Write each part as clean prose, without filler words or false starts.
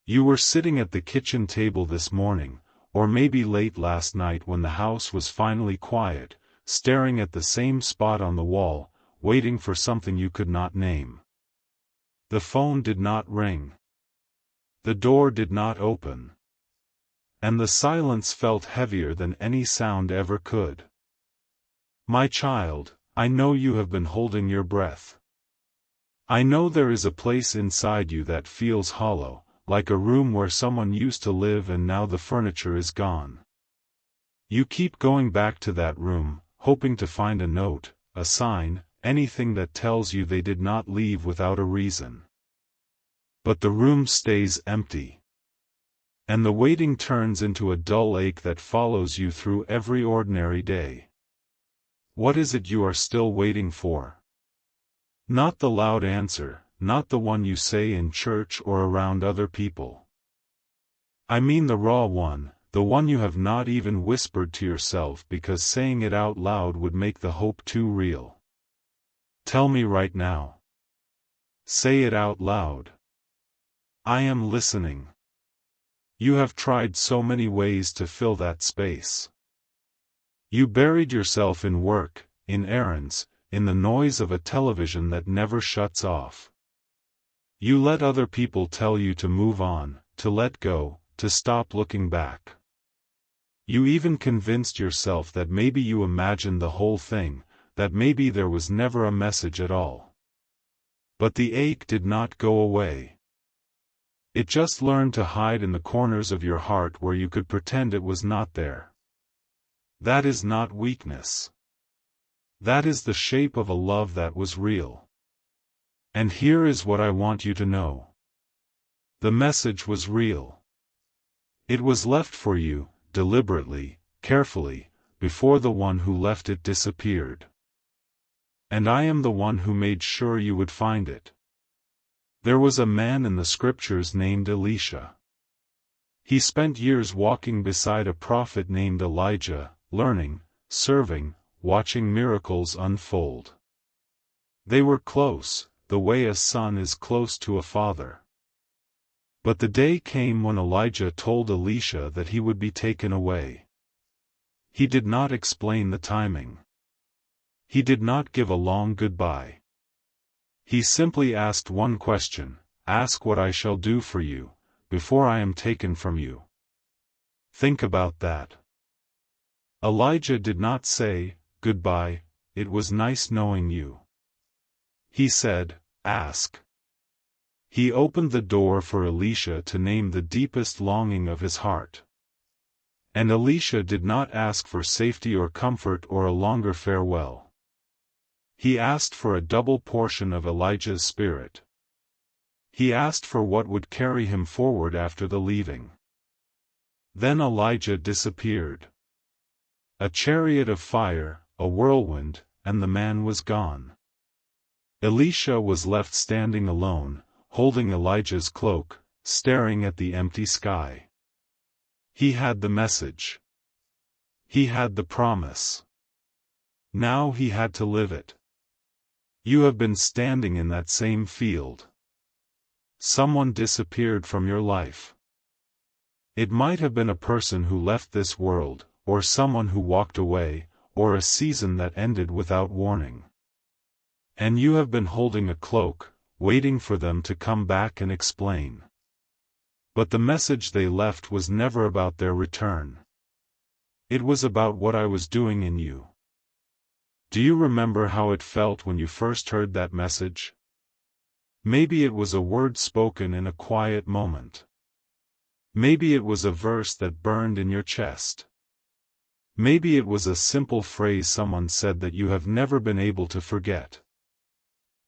You were sitting at the kitchen table this morning, or maybe late last night when the house was finally quiet, staring at the same spot on the wall, waiting for something you could not name. The phone did not ring. The door did not open. And the silence felt heavier than any sound ever could. My child, I know you have been holding your breath. I know there is a place inside you that feels hollow, like a room where someone used to live and now the furniture is gone. You keep going back to that room, hoping to find a note, a sign, anything that tells you they did not leave without a reason. But the room stays empty. And the waiting turns into a dull ache that follows you through every ordinary day. What is it you are still waiting for? Not the loud answer, not the one you say in church or around other people. I mean the raw one, the one you have not even whispered to yourself because saying it out loud would make the hope too real. Tell me right now. Say it out loud. I am listening. You have tried so many ways to fill that space. You buried yourself in work, in errands, in the noise of a television that never shuts off. You let other people tell you to move on, to let go, to stop looking back. You even convinced yourself that maybe you imagined the whole thing, that maybe there was never a message at all. But the ache did not go away. It just learned to hide in the corners of your heart where you could pretend it was not there. That is not weakness. That is the shape of a love that was real. And here is what I want you to know. The message was real. It was left for you, deliberately, carefully, before the one who left it disappeared. And I am the one who made sure you would find it. There was a man in the scriptures named Elisha. He spent years walking beside a prophet named Elijah, learning, serving, watching miracles unfold. They were close, the way a son is close to a father. But the day came when Elijah told Elisha that he would be taken away. He did not explain the timing. He did not give a long goodbye. He simply asked one question: ask what I shall do for you, before I am taken from you. Think about that. Elijah did not say, goodbye, it was nice knowing you. He said, ask. He opened the door for Elisha to name the deepest longing of his heart. And Elisha did not ask for safety or comfort or a longer farewell. He asked for a double portion of Elijah's spirit. He asked for what would carry him forward after the leaving. Then Elijah disappeared. A chariot of fire, a whirlwind, and the man was gone. Elisha was left standing alone, holding Elijah's cloak, staring at the empty sky. He had the message. He had the promise. Now he had to live it. You have been standing in that same field. Someone disappeared from your life. It might have been a person who left this world, or someone who walked away, or a season that ended without warning. And you have been holding a cloak, waiting for them to come back and explain. But the message they left was never about their return. It was about what I was doing in you. Do you remember how it felt when you first heard that message? Maybe it was a word spoken in a quiet moment. Maybe it was a verse that burned in your chest. Maybe it was a simple phrase someone said that you have never been able to forget.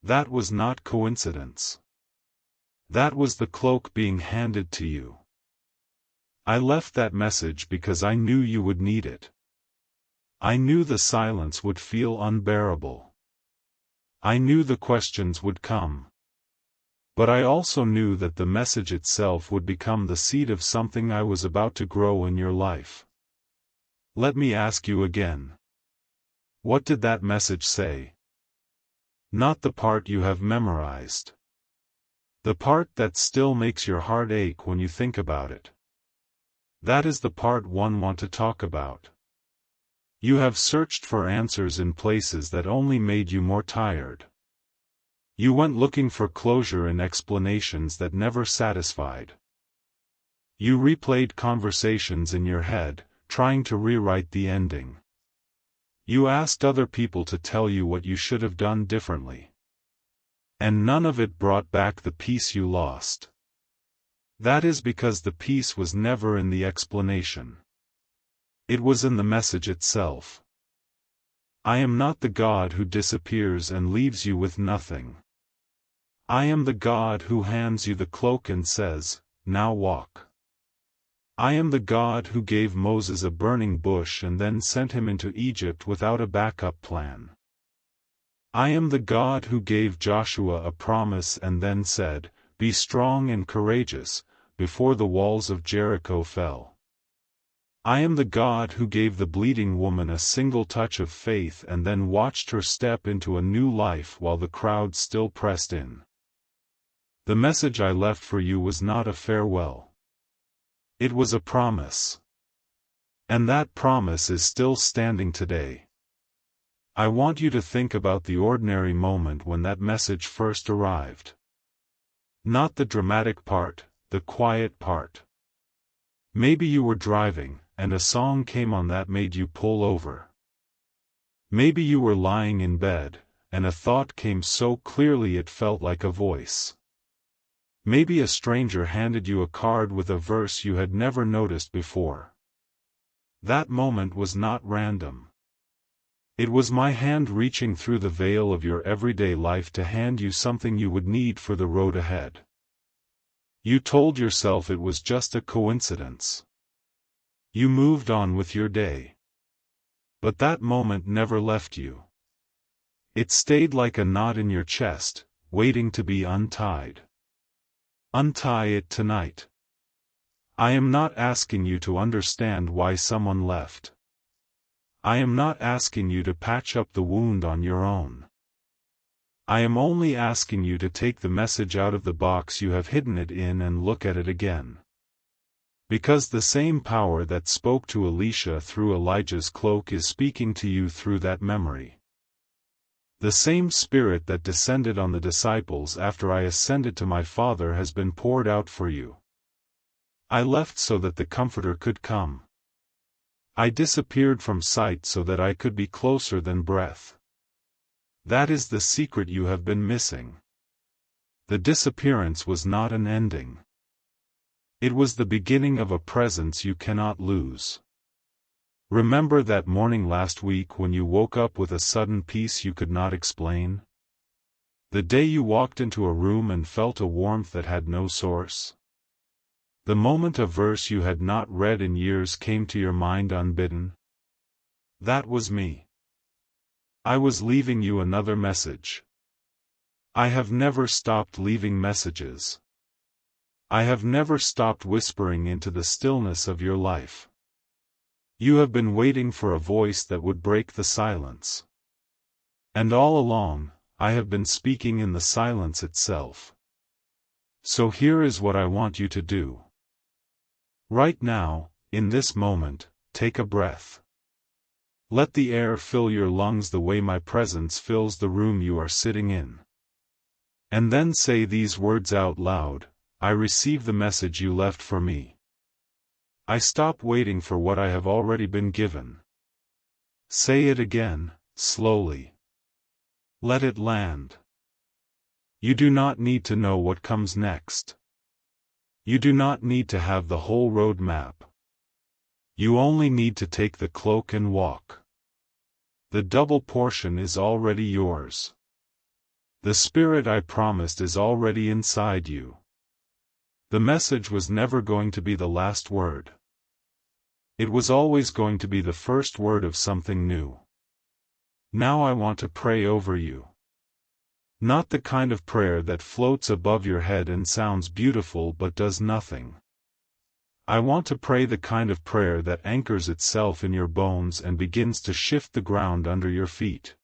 That was not coincidence. That was the cloak being handed to you. I left that message because I knew you would need it. I knew the silence would feel unbearable. I knew the questions would come. But I also knew that the message itself would become the seed of something I was about to grow in your life. Let me ask you again. What did that message say? Not the part you have memorized. The part that still makes your heart ache when you think about it. That is the part one want to talk about. You have searched for answers in places that only made you more tired. You went looking for closure in explanations that never satisfied. You replayed conversations in your head, trying to rewrite the ending. You asked other people to tell you what you should have done differently. And none of it brought back the peace you lost. That is because the peace was never in the explanation. It was in the message itself. I am not the God who disappears and leaves you with nothing. I am the God who hands you the cloak and says, "Now walk." I am the God who gave Moses a burning bush and then sent him into Egypt without a backup plan. I am the God who gave Joshua a promise and then said, "Be strong and courageous," before the walls of Jericho fell. I am the God who gave the bleeding woman a single touch of faith and then watched her step into a new life while the crowd still pressed in. The message I left for you was not a farewell. It was a promise. And that promise is still standing today. I want you to think about the ordinary moment when that message first arrived. Not the dramatic part, the quiet part. Maybe you were driving, and a song came on that made you pull over. Maybe you were lying in bed, and a thought came so clearly it felt like a voice. Maybe a stranger handed you a card with a verse you had never noticed before. That moment was not random. It was my hand reaching through the veil of your everyday life to hand you something you would need for the road ahead. You told yourself it was just a coincidence. You moved on with your day. But that moment never left you. It stayed like a knot in your chest, waiting to be untied. Untie it tonight. I am not asking you to understand why someone left. I am not asking you to patch up the wound on your own. I am only asking you to take the message out of the box you have hidden it in and look at it again. Because the same power that spoke to Elisha through Elijah's cloak is speaking to you through that memory. The same Spirit that descended on the disciples after I ascended to my Father has been poured out for you. I left so that the Comforter could come. I disappeared from sight so that I could be closer than breath. That is the secret you have been missing. The disappearance was not an ending. It was the beginning of a presence you cannot lose. Remember that morning last week when you woke up with a sudden peace you could not explain? The day you walked into a room and felt a warmth that had no source? The moment a verse you had not read in years came to your mind unbidden? That was me. I was leaving you another message. I have never stopped leaving messages. I have never stopped whispering into the stillness of your life. You have been waiting for a voice that would break the silence. And all along, I have been speaking in the silence itself. So here is what I want you to do. Right now, in this moment, take a breath. Let the air fill your lungs the way my presence fills the room you are sitting in. And then say these words out loud: I receive the message you left for me. I stop waiting for what I have already been given. Say it again, slowly. Let it land. You do not need to know what comes next. You do not need to have the whole road map. You only need to take the cloak and walk. The double portion is already yours. The Spirit I promised is already inside you. The message was never going to be the last word. It was always going to be the first word of something new. Now I want to pray over you. Not the kind of prayer that floats above your head and sounds beautiful but does nothing. I want to pray the kind of prayer that anchors itself in your bones and begins to shift the ground under your feet.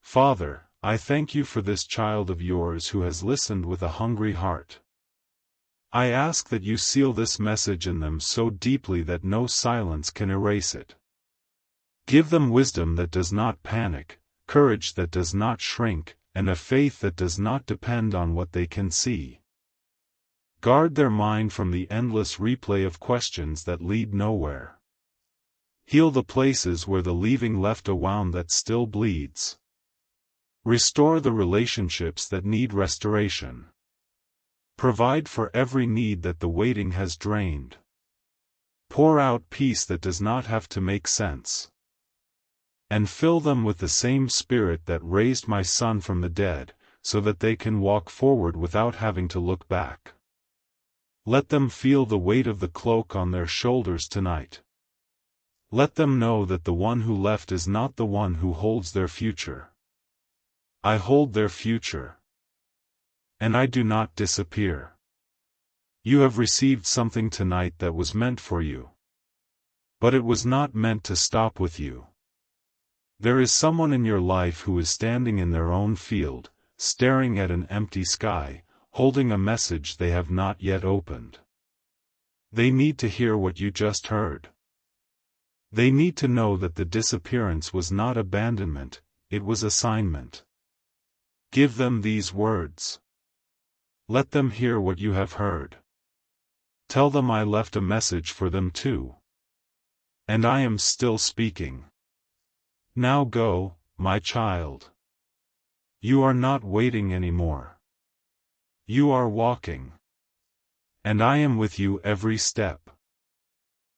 Father, I thank you for this child of yours who has listened with a hungry heart. I ask that you seal this message in them so deeply that no silence can erase it. Give them wisdom that does not panic, courage that does not shrink, and a faith that does not depend on what they can see. Guard their mind from the endless replay of questions that lead nowhere. Heal the places where the leaving left a wound that still bleeds. Restore the relationships that need restoration. Provide for every need that the waiting has drained. Pour out peace that does not have to make sense. And fill them with the same spirit that raised my son from the dead, so that they can walk forward without having to look back. Let them feel the weight of the cloak on their shoulders tonight. Let them know that the one who left is not the one who holds their future. I hold their future. And I do not disappear. You have received something tonight that was meant for you. But it was not meant to stop with you. There is someone in your life who is standing in their own field, staring at an empty sky, holding a message they have not yet opened. They need to hear what you just heard. They need to know that the disappearance was not abandonment, it was assignment. Give them these words. Let them hear what you have heard. Tell them I left a message for them too. And I am still speaking. Now go, my child. You are not waiting anymore. You are walking. And I am with you every step.